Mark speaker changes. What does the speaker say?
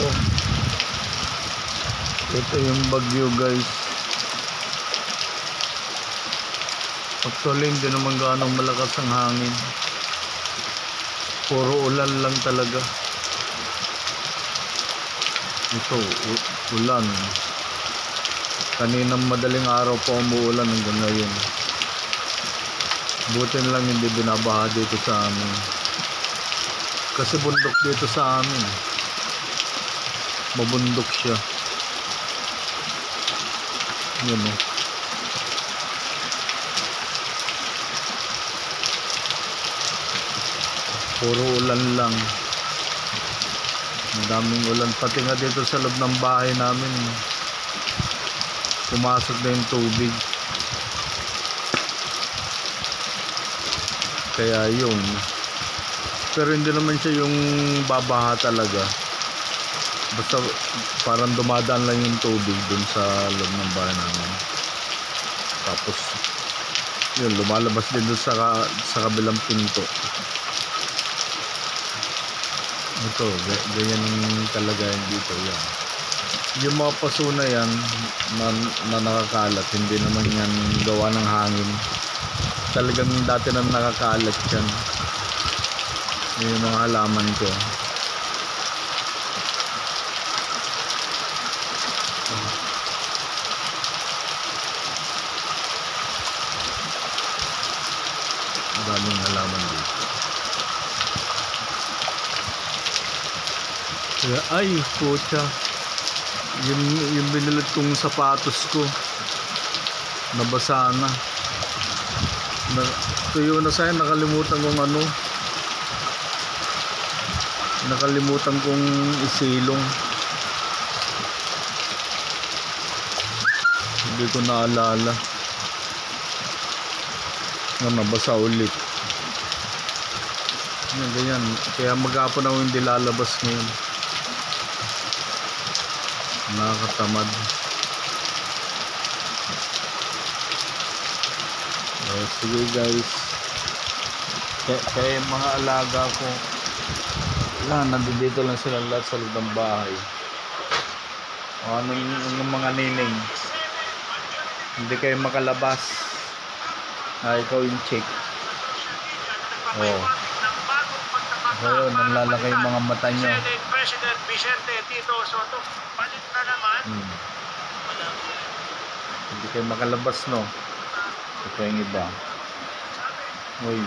Speaker 1: Oh, ito yung bagyo, guys. Actually hindi naman gaano malakas ang hangin, puro ulan lang talaga. Ito ulan, kaninang madaling araw pa umuulan hanggang ngayon. Buti na lang hindi binabaha dito sa amin, kasi bundok dito sa amin, mabundok siya. Yun o, puro ulan lang, madaming ulan. Pati nga dito sa loob ng bahay namin pumasok na yung tubig, kaya yun. Pero hindi naman siya yung babaha talaga, basta parang dumadaan lang yung tubig dun sa loob ng bahay namin. Tapos yun, lumalabas din dun sa kabilang pinto. Ito, ganyan talaga yung dito. Yan, yung mga paso na yan na nakakalat, hindi naman yan gawa ng hangin, talagang dati na nakakalat yan. Yung mga halaman ko. Daming halaman dito. Ay, pucha, yung binilit kong sapatos ko nabasa na. Tuyo na sa'yo, nakalimutan kong isilong, hindi ko naalala na nabasa ulit. Ganyan, kaya maghapon ako hindi lalabas ngayon, nakakatamad. Sige guys, kaya mga alaga ko, nandito lang sila lahat sa loob ng bahay. Anong mga nining, hindi kayo makalabas. Ikaw yung chick. Ayun, nanlalaki yung mga mata nyo.
Speaker 2: President Vicente Tito Soto, palit na naman.
Speaker 1: Hindi kayo makalabas, no? Ito yung iba. Uy.